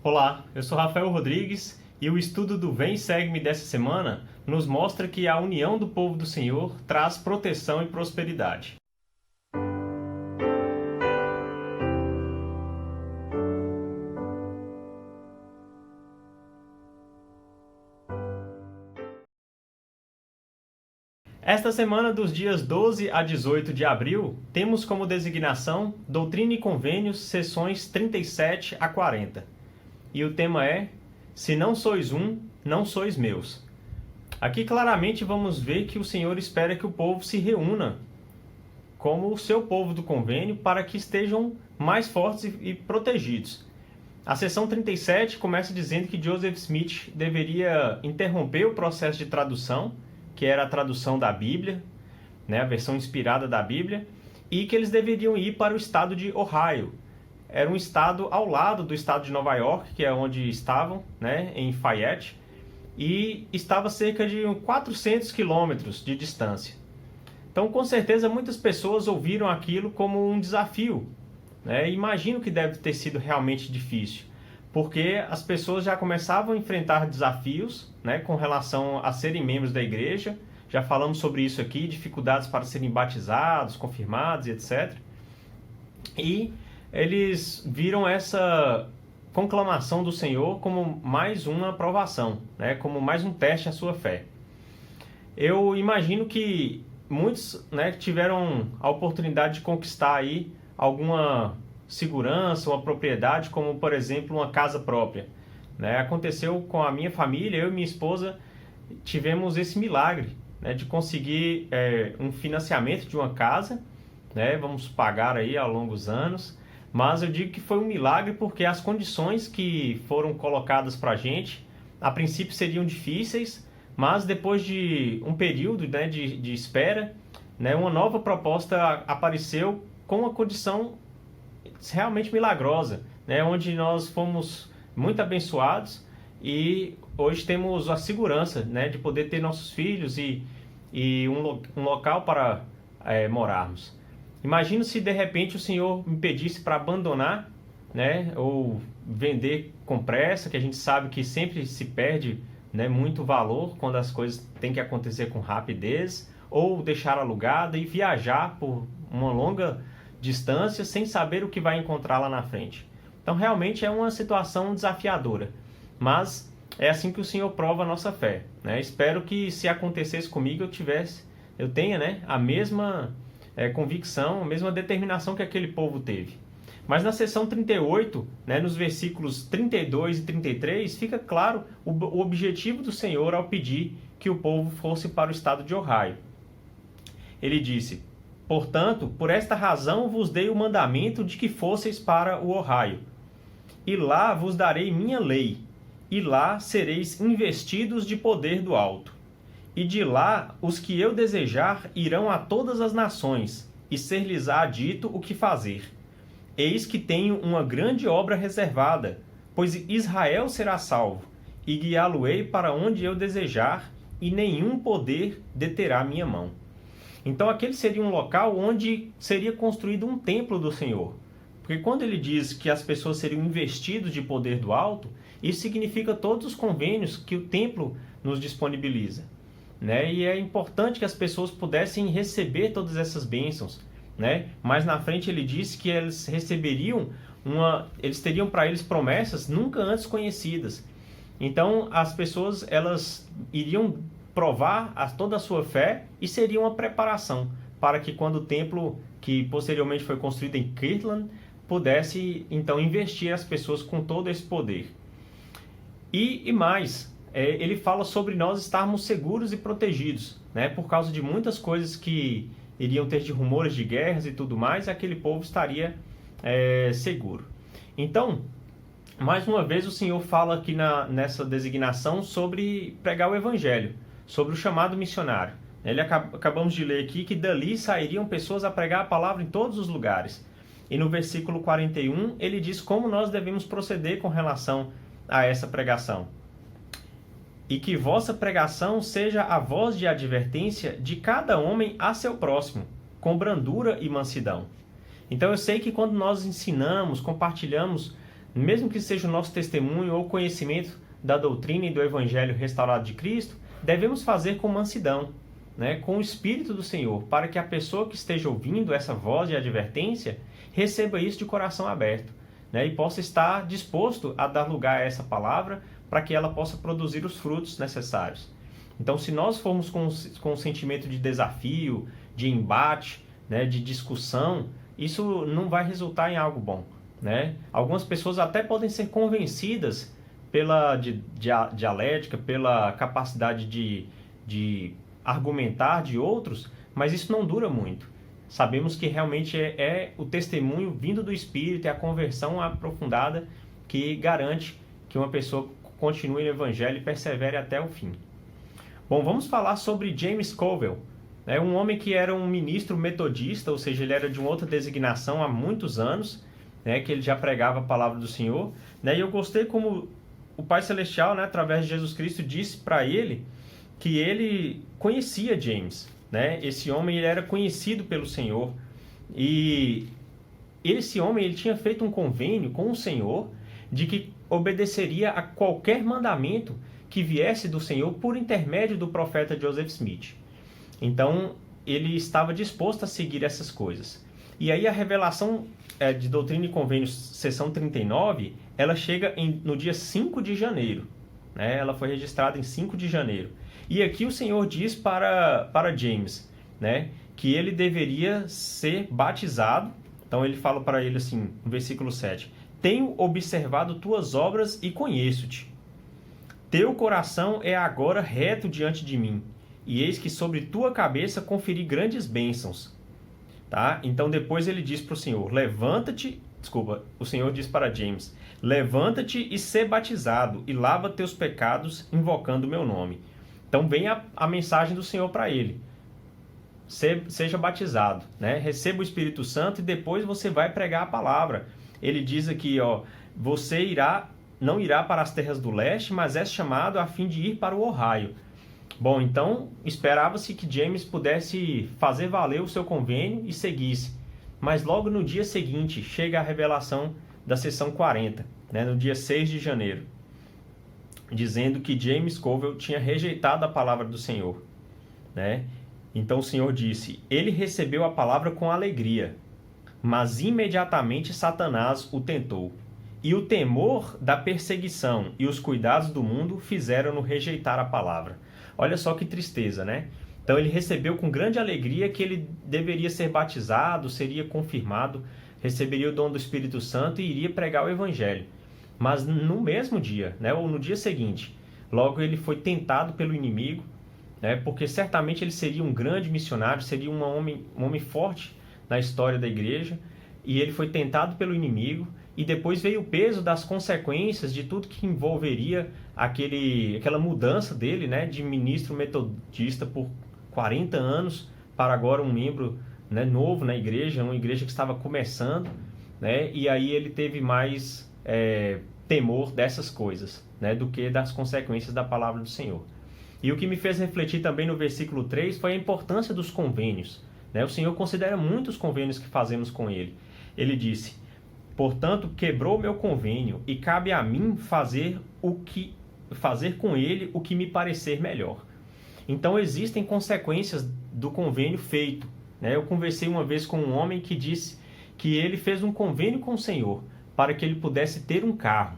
Olá, eu sou Rafael Rodrigues e o estudo do Vem Segue-me dessa semana nos mostra que a união do povo do Senhor traz proteção e prosperidade. Esta semana, dos dias 12 a 18 de abril, temos como designação Doutrina e Convênios, sessões 37 a 40. E o tema é: Se não sois um, não sois meus. Aqui claramente vamos ver que o Senhor espera que o povo se reúna como o seu povo do convênio para que estejam mais fortes e protegidos. A sessão 37 começa dizendo que Joseph Smith deveria interromper o processo de tradução, que era a tradução da Bíblia, né, a versão inspirada da Bíblia, e que eles deveriam ir para o estado de Ohio. Era um estado ao lado do estado de Nova York, que é onde estavam, né, em Fayette, e estava a cerca de 400 quilômetros de distância. Então, com certeza, muitas pessoas ouviram aquilo como um desafio, né? Imagino que deve ter sido realmente difícil, porque as pessoas já começavam a enfrentar desafios, né, com relação a serem membros da igreja. Já falamos sobre isso aqui, dificuldades para serem batizados, confirmados e etc. E eles viram essa conclamação do Senhor como mais uma provação, né, como mais um teste à sua fé. Eu imagino que muitos, né, tiveram a oportunidade de conquistar aí alguma segurança, uma propriedade, como por exemplo uma casa própria, né? Aconteceu com a minha família, eu e minha esposa tivemos esse milagre, né, de conseguir um financiamento de uma casa, né? Vamos pagar aí ao longo dos anos, mas eu digo que foi um milagre porque as condições que foram colocadas para a gente, a princípio seriam difíceis, mas depois de um período, né, de espera, né, uma nova proposta apareceu com uma condição realmente milagrosa, né, onde nós fomos muito abençoados e hoje temos a segurança, né, de poder ter nossos filhos e um local para morarmos. Imagino se de repente o Senhor me pedisse para abandonar, né, ou vender com pressa, que a gente sabe que sempre se perde, né, muito valor quando as coisas têm que acontecer com rapidez, ou deixar alugada e viajar por uma longa distância sem saber o que vai encontrar lá na frente. Então realmente é uma situação desafiadora, mas é assim que o Senhor prova a nossa fé, né? Espero que se acontecesse comigo eu tenha, né, a mesma convicção, a mesma determinação que aquele povo teve. Mas na seção 38, né, nos versículos 32 e 33, fica claro o objetivo do Senhor ao pedir que o povo fosse para o estado de Ohio. Ele disse: Portanto, por esta razão vos dei o mandamento de que fosseis para o Ohio. E lá vos darei minha lei, e lá sereis investidos de poder do alto. E de lá os que eu desejar irão a todas as nações, e ser-lhes-á dito o que fazer. Eis que tenho uma grande obra reservada, pois Israel será salvo, e guiá-lo-ei para onde eu desejar, e nenhum poder deterá minha mão. Então aquele seria um local onde seria construído um templo do Senhor. Porque quando ele diz que as pessoas seriam investidas de poder do alto, isso significa todos os convênios que o templo nos disponibiliza, né? E é importante que as pessoas pudessem receber todas essas bênçãos, né? Mais na frente ele disse que eles teriam para eles promessas nunca antes conhecidas. Então as pessoas elas iriam provar toda a sua fé e seria uma preparação para que quando o templo, que posteriormente foi construído em Kirtland, pudesse então investir as pessoas com todo esse poder. E mais, ele fala sobre nós estarmos seguros e protegidos, né? Por causa de muitas coisas que iriam ter de rumores de guerras e tudo mais, aquele povo estaria seguro. Então, mais uma vez o Senhor fala aqui nessa designação sobre pregar o Evangelho, sobre o chamado missionário. Acabamos de ler aqui que dali sairiam pessoas a pregar a palavra em todos os lugares. E no versículo 41 ele diz como nós devemos proceder com relação a essa pregação. E que vossa pregação seja a voz de advertência de cada homem a seu próximo, com brandura e mansidão. Então eu sei que quando nós ensinamos, compartilhamos mesmo que seja o nosso testemunho ou conhecimento da doutrina e do Evangelho restaurado de Cristo, devemos fazer com mansidão, né, com o Espírito do Senhor, para que a pessoa que esteja ouvindo essa voz de advertência receba isso de coração aberto, né, e possa estar disposto a dar lugar a essa palavra para que ela possa produzir os frutos necessários. Então, se nós formos com um sentimento de desafio, de embate, né, de discussão, isso não vai resultar em algo bom, né? Algumas pessoas até podem ser convencidas pela dialética, pela capacidade de argumentar de outros, mas isso não dura muito. Sabemos que realmente é o testemunho vindo do Espírito, é a conversão aprofundada que garante que uma pessoa continue no Evangelho e persevere até o fim. Bom, vamos falar sobre James Covell, né? Um homem que era um ministro metodista, ou seja, ele era de uma outra designação há muitos anos, né, que ele já pregava a palavra do Senhor, né? E eu gostei como o Pai Celestial, né, através de Jesus Cristo, disse para ele que ele conhecia James, né? Esse homem ele era conhecido pelo Senhor e esse homem ele tinha feito um convênio com o Senhor de que obedeceria a qualquer mandamento que viesse do Senhor por intermédio do profeta Joseph Smith. Então, ele estava disposto a seguir essas coisas. E aí a revelação de Doutrina e Convênios, seção 39, ela chega no dia 5 de janeiro. Né? Ela foi registrada em 5 de janeiro. E aqui o Senhor diz para James, né, que ele deveria ser batizado. Então ele fala para ele assim, no versículo 7, tenho observado tuas obras e conheço-te. Teu coração é agora reto diante de mim, e eis que sobre tua cabeça conferi grandes bênçãos. Tá? Então depois ele diz para o Senhor, o Senhor diz para James, levanta-te e sê batizado, e lava teus pecados, invocando o meu nome. Então vem a mensagem do Senhor para ele. Seja batizado, né? Receba o Espírito Santo e depois você vai pregar a palavra. Ele diz aqui, ó, você não irá para as terras do leste, mas é chamado a fim de ir para o Ohio. Bom, então esperava-se que James pudesse fazer valer o seu convênio e seguisse. Mas logo no dia seguinte chega a revelação da sessão 40, né, no dia 6 de janeiro, dizendo que James Covell tinha rejeitado a palavra do Senhor, né? Então o Senhor disse, ele recebeu a palavra com alegria, mas imediatamente Satanás o tentou. E o temor da perseguição e os cuidados do mundo fizeram-no rejeitar a palavra. Olha só que tristeza, né? Então ele recebeu com grande alegria que ele deveria ser batizado, seria confirmado, receberia o dom do Espírito Santo e iria pregar o Evangelho. Mas no mesmo dia, né, ou no dia seguinte, logo ele foi tentado pelo inimigo, né, porque certamente ele seria um grande missionário, seria um homem forte na história da igreja, e ele foi tentado pelo inimigo, e depois veio o peso das consequências de tudo que envolveria aquela mudança dele, né, de ministro metodista por 40 anos para agora um membro, né, novo na igreja, uma igreja que estava começando, né, e aí ele teve mais temor dessas coisas, né, do que das consequências da palavra do Senhor. E o que me fez refletir também no versículo 3 foi a importância dos convênios, né? O Senhor considera muito os convênios que fazemos com Ele. Ele disse, portanto, quebrou meu convênio e cabe a mim fazer com ele o que me parecer melhor. Então existem consequências do convênio feito, né? Eu conversei uma vez com um homem que disse que ele fez um convênio com o Senhor para que ele pudesse ter um carro.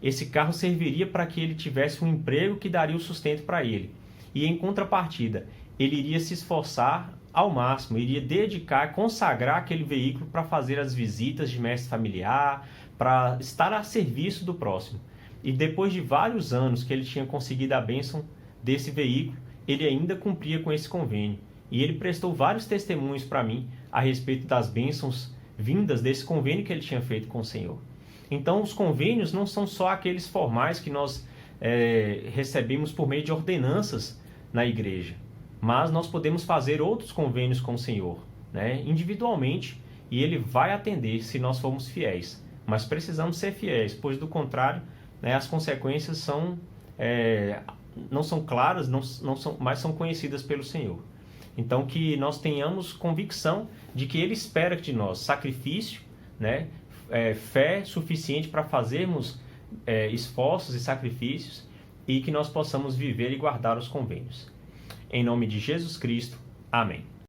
Esse carro serviria para que ele tivesse um emprego que daria o sustento para ele. E em contrapartida, ele iria se esforçar ao máximo, iria dedicar, consagrar aquele veículo para fazer as visitas de mestre familiar, para estar a serviço do próximo. E depois de vários anos que ele tinha conseguido a bênção desse veículo, ele ainda cumpria com esse convênio. E ele prestou vários testemunhos para mim a respeito das bênçãos vindas desse convênio que ele tinha feito com o Senhor. Então, os convênios não são só aqueles formais que nós recebemos por meio de ordenanças na igreja, mas nós podemos fazer outros convênios com o Senhor, né, individualmente, e Ele vai atender se nós formos fiéis. Mas precisamos ser fiéis, pois do contrário, né, as consequências não são claras, mas são conhecidas pelo Senhor. Então, que nós tenhamos convicção de que Ele espera de nós sacrifício, né, fé suficiente para fazermos esforços e sacrifícios e que nós possamos viver e guardar os convênios. Em nome de Jesus Cristo. Amém.